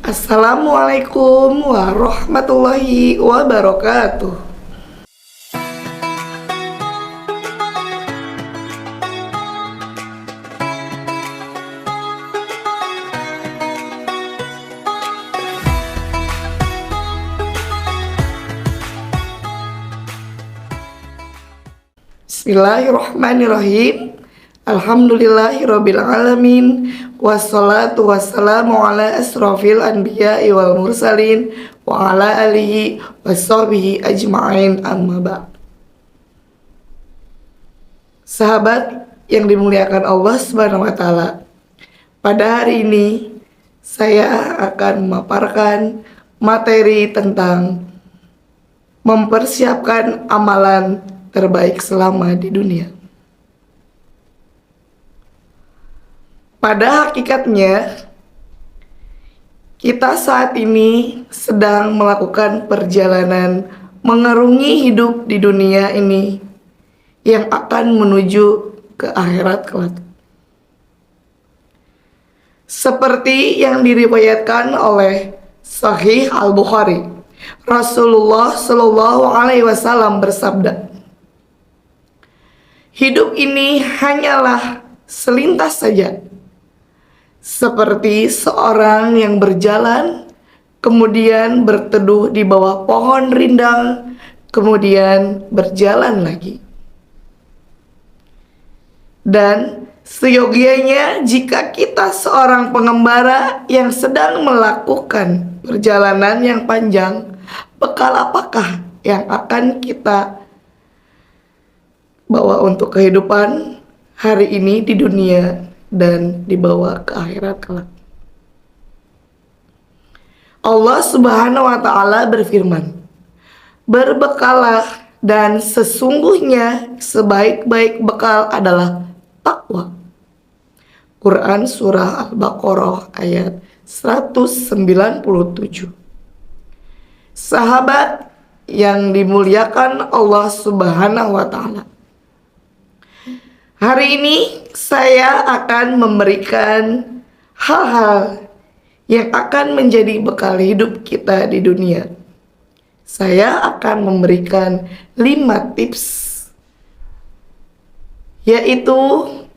Assalamualaikum warahmatullahi wabarakatuh. Bismillahirrahmanirrahim. Alhamdulillahirabbil alamin. Wassalatu wassalamu ala asrofil anbiya'i wal mursalin wa ala alihi washabbihi ajma'in, amma ba'd. Sahabat yang dimuliakan Allah Subhanahu wa taala, pada hari ini saya akan memaparkan materi tentang mempersiapkan amalan terbaik selama di dunia. Pada hakikatnya, kita saat ini sedang melakukan perjalanan mengarungi hidup di dunia ini yang akan menuju ke akhirat kelak. Seperti yang diriwayatkan oleh Sahih Al-Bukhari, Rasulullah Shallallahu Alaihi Wasallam bersabda, hidup ini hanyalah selintas saja, seperti seorang yang berjalan, kemudian berteduh di bawah pohon rindang, kemudian berjalan lagi. Dan seyogianya jika kita seorang pengembara yang sedang melakukan perjalanan yang panjang, bekal apakah yang akan kita bawa untuk kehidupan hari ini di dunia dan dibawa ke akhirat kelak. Allah Subhanahu wa taala berfirman, berbekalah dan sesungguhnya sebaik-baik bekal adalah takwa. Quran surah Al-Baqarah ayat 197. Sahabat yang dimuliakan Allah Subhanahu wa taala, hari ini saya akan memberikan hal-hal yang akan menjadi bekal hidup kita di dunia. Saya akan memberikan 5 tips, yaitu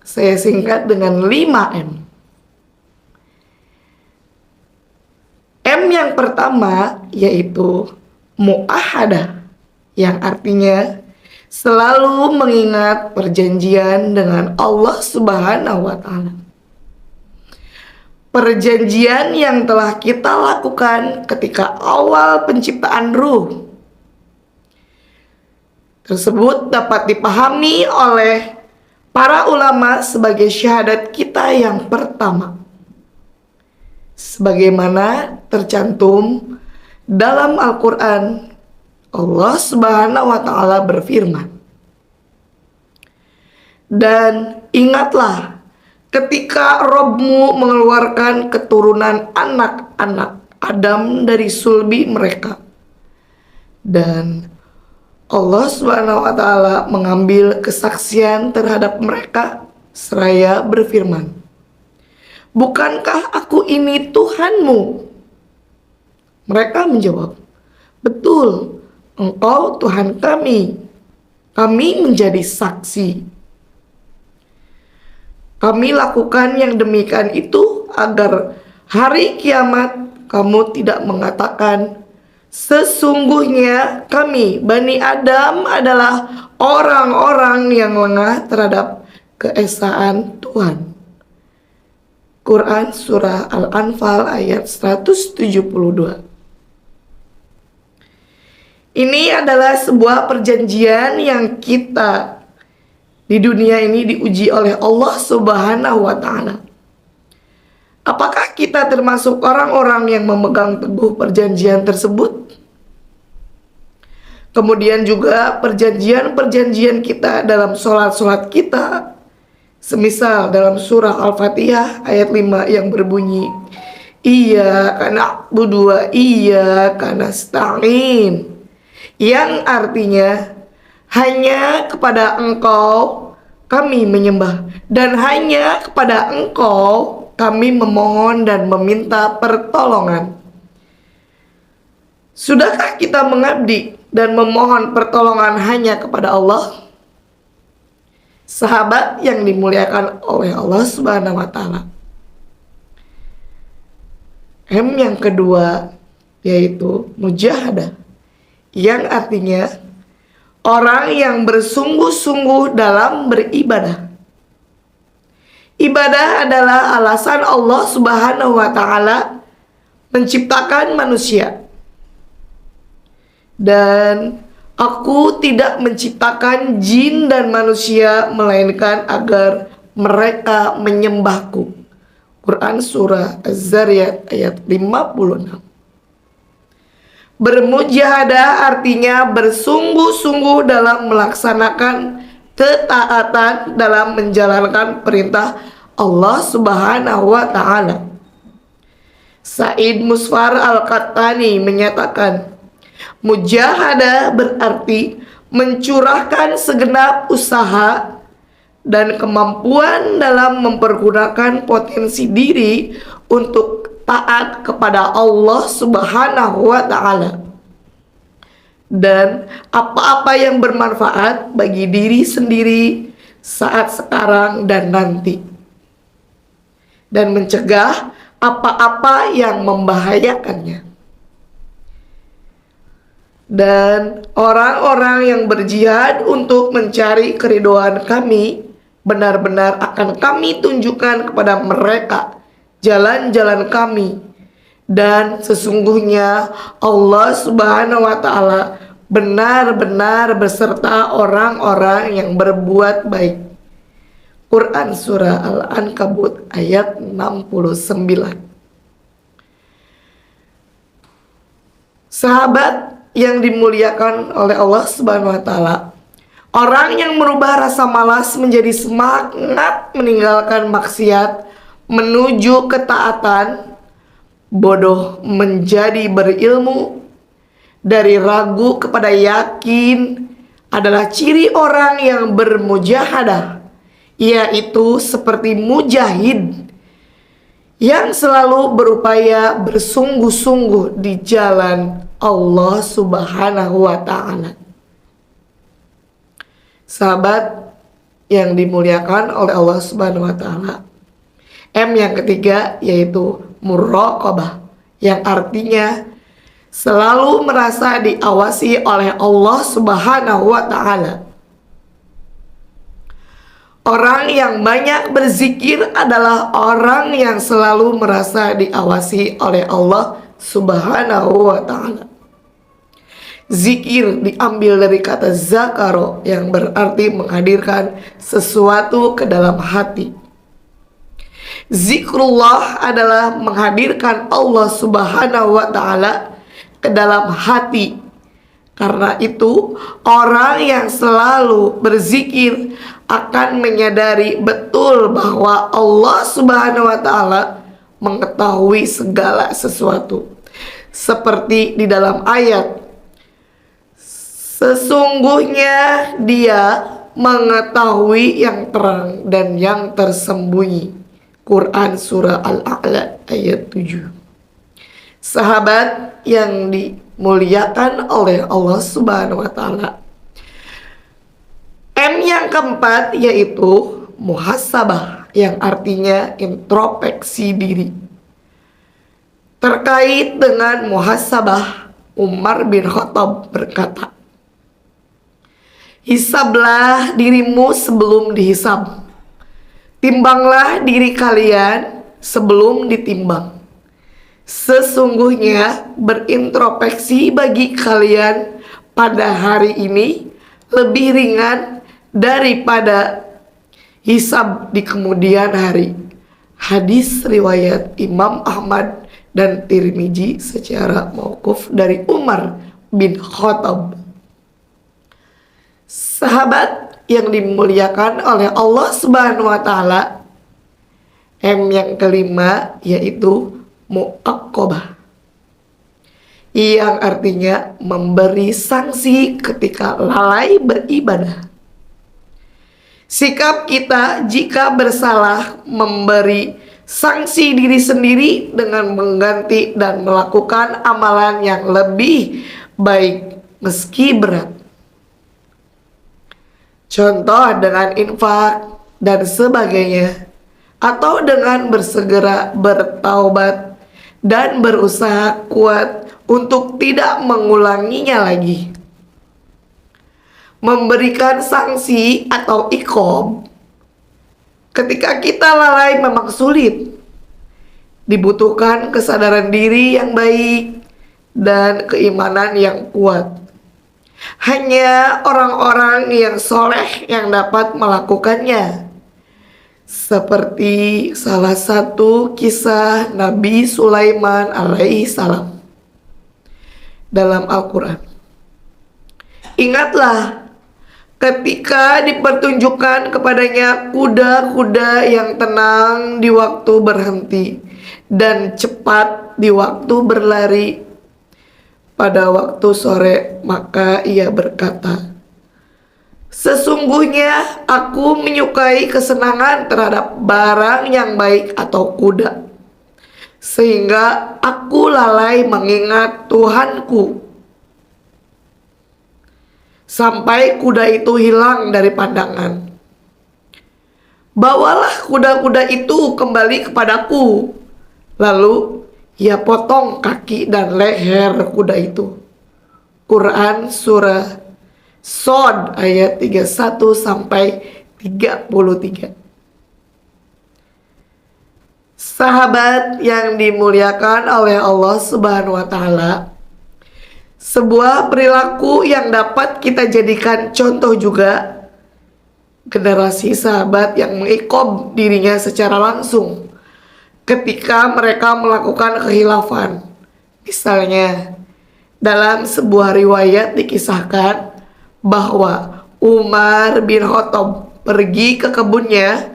saya singkat dengan 5M. M yang pertama yaitu muahadah, yang artinya selalu mengingat perjanjian dengan Allah Subhanahu wa taala. Perjanjian yang telah kita lakukan ketika awal penciptaan ruh tersebut dapat dipahami oleh para ulama sebagai syahadat kita yang pertama, sebagaimana tercantum dalam Al-Quran. Allah Subhanahu wa taala berfirman, dan ingatlah ketika Robmu mengeluarkan keturunan anak-anak Adam dari sulbi mereka, dan Allah Subhanahu wa taala mengambil kesaksian terhadap mereka seraya berfirman, bukankah aku ini Tuhanmu? Mereka menjawab, betul, Engkau Tuhan kami. Kami menjadi saksi. Kami lakukan yang demikian itu agar hari kiamat kamu tidak mengatakan, sesungguhnya kami Bani Adam adalah orang-orang yang lengah terhadap keesaan Tuhan. Quran surah Al-Anfal ayat 172. Ini adalah sebuah perjanjian yang kita di dunia ini diuji oleh Allah Subhanahu wa taala. Apakah kita termasuk orang-orang yang memegang teguh perjanjian tersebut? Kemudian juga perjanjian-perjanjian kita dalam sholat-sholat kita, semisal dalam surah Al-Fatihah ayat 5 yang berbunyi, Iyyaka na'budu wa iyyaka nasta'in, yang artinya hanya kepada Engkau kami menyembah dan hanya kepada Engkau kami memohon dan meminta pertolongan. Sudahkah kita mengabdi dan memohon pertolongan hanya kepada Allah? Sahabat yang dimuliakan oleh Allah Subhanahu wa Ta'ala. M yang kedua yaitu mujahadah, yang artinya orang yang bersungguh-sungguh dalam beribadah. Ibadah adalah alasan Allah Subhanahu wa Ta'ala menciptakan manusia. Dan aku tidak menciptakan jin dan manusia melainkan agar mereka menyembahku. Quran Surah Az-Zariyat ayat 56. Bermujahadah artinya bersungguh-sungguh dalam melaksanakan ketaatan dalam menjalankan perintah Allah Subhanahu wa Ta'ala. Said Musfar Al-Qattani menyatakan, mujahadah berarti mencurahkan segenap usaha dan kemampuan dalam mempergunakan potensi diri untuk taat kepada Allah Subhanahu wa Ta'ala, dan apa-apa yang bermanfaat bagi diri sendiri saat sekarang dan nanti, dan mencegah apa-apa yang membahayakannya. Dan orang-orang yang berjihad untuk mencari keridhaan kami, benar-benar akan kami tunjukkan kepada mereka jalan-jalan kami. Dan sesungguhnya Allah Subhanahu wa Ta'ala benar-benar beserta orang-orang yang berbuat baik. Quran Surah Al-Ankabut ayat 69. Sahabat yang dimuliakan oleh Allah Subhanahu wa Ta'ala, orang yang merubah rasa malas menjadi semangat meninggalkan maksiat menuju ketaatan, bodoh menjadi berilmu, dari ragu kepada yakin adalah ciri orang yang bermujahadah, yaitu seperti mujahid yang selalu berupaya bersungguh-sungguh di jalan Allah Subhanahu wa Ta'ala. Sahabat yang dimuliakan oleh Allah Subhanahu wa Ta'ala, M yang ketiga yaitu muraqabah, yang artinya selalu merasa diawasi oleh Allah Subhanahu wa Ta'ala. Orang yang banyak berzikir adalah orang yang selalu merasa diawasi oleh Allah Subhanahu wa Ta'ala. Zikir diambil dari kata zakaro, yang berarti menghadirkan sesuatu ke dalam hati. Zikrullah adalah menghadirkan Allah Subhanahu wa Ta'ala ke dalam hati. Karena itu, orang yang selalu berzikir akan menyadari betul bahwa Allah Subhanahu wa Ta'ala mengetahui segala sesuatu. Seperti di dalam ayat, sesungguhnya Dia mengetahui yang terang dan yang tersembunyi. Quran Surah Al-A'la ayat 7. Sahabat yang dimuliakan oleh Allah Subhanahu wa Ta'ala, M yang keempat yaitu muhasabah, yang artinya introspeksi diri. Terkait dengan muhasabah, Umar bin Khattab berkata, hisablah dirimu sebelum dihisab, timbanglah diri kalian sebelum ditimbang. Sesungguhnya berintrospeksi bagi kalian pada hari ini lebih ringan daripada hisab di kemudian hari. Hadis riwayat Imam Ahmad dan Tirmizi secara mauquf dari Umar bin Khattab. Sahabat yang dimuliakan oleh Allah Subhanahu wa Ta'ala, M yang kelima yaitu mu'aqabah, yang artinya memberi sanksi ketika lalai beribadah. Sikap kita jika bersalah memberi sanksi diri sendiri dengan mengganti dan melakukan amalan yang lebih baik meski berat. Contoh dengan infak dan sebagainya, atau dengan bersegera bertaubat dan berusaha kuat untuk tidak mengulanginya lagi. Memberikan sanksi atau iqab ketika kita lalai memang sulit. Dibutuhkan kesadaran diri yang baik dan keimanan yang kuat. Hanya orang-orang yang soleh yang dapat melakukannya. Seperti salah satu kisah Nabi Sulaiman alaihi salam dalam Al-Quran. Ingatlah ketika dipertunjukkan kepadanya kuda-kuda yang tenang di waktu berhenti dan cepat di waktu berlari. Pada waktu sore, maka ia berkata, sesungguhnya aku menyukai kesenangan terhadap barang yang baik atau kuda, sehingga aku lalai mengingat Tuhanku sampai kuda itu hilang dari pandangan. Bawalah kuda-kuda itu kembali kepadaku. Lalu ia potong kaki dan leher kuda itu. Quran surah Shad ayat 31 sampai 33. Sahabat yang dimuliakan oleh Allah Subhanahu wa taala, sebuah perilaku yang dapat kita jadikan contoh juga generasi sahabat yang mengiqab dirinya secara langsung ketika mereka melakukan khilafan. Misalnya, dalam sebuah riwayat dikisahkan bahwa Umar bin Khattab pergi ke kebunnya.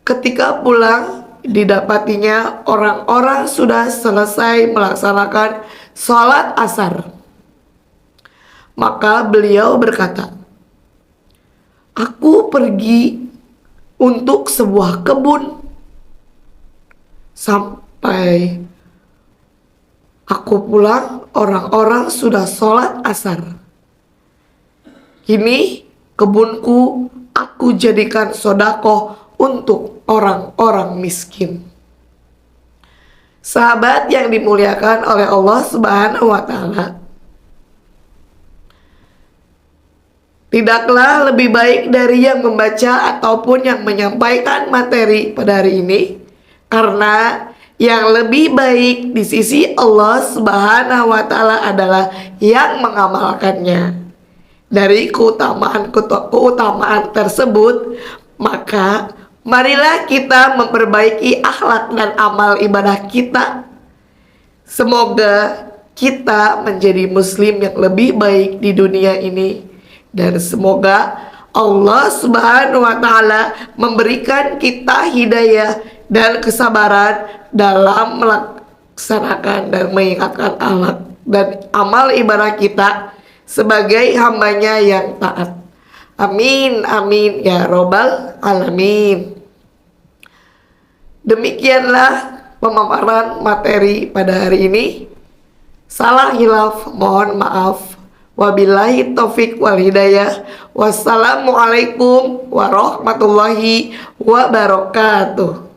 Ketika pulang, didapatinya orang-orang sudah selesai melaksanakan sholat asar. Maka beliau berkata, aku pergi untuk sebuah kebun. Sampai aku pulang, orang-orang sudah sholat asar. Kini kebunku aku jadikan sodakoh untuk orang-orang miskin. Sahabat yang dimuliakan oleh Allah Subhanahu wa taala, tidaklah lebih baik dari yang membaca ataupun yang menyampaikan materi pada hari ini, karena yang lebih baik di sisi Allah Subhanahu wa taala adalah yang mengamalkannya. Dari keutamaan tersebut, maka marilah kita memperbaiki akhlak dan amal ibadah kita. Semoga kita menjadi muslim yang lebih baik di dunia ini, dan semoga Allah Subhanahu wa taala memberikan kita hidayah dan kesabaran dalam melaksanakan dan mengingatkan akhlak dan amal ibadah kita sebagai hambanya yang taat. Amin, amin ya robbal alamin. Demikianlah pemaparan materi pada hari ini. Salah hilaf mohon maaf. Wabillahi taufik wal hidayah. Wassalamualaikum warahmatullahi wabarakatuh.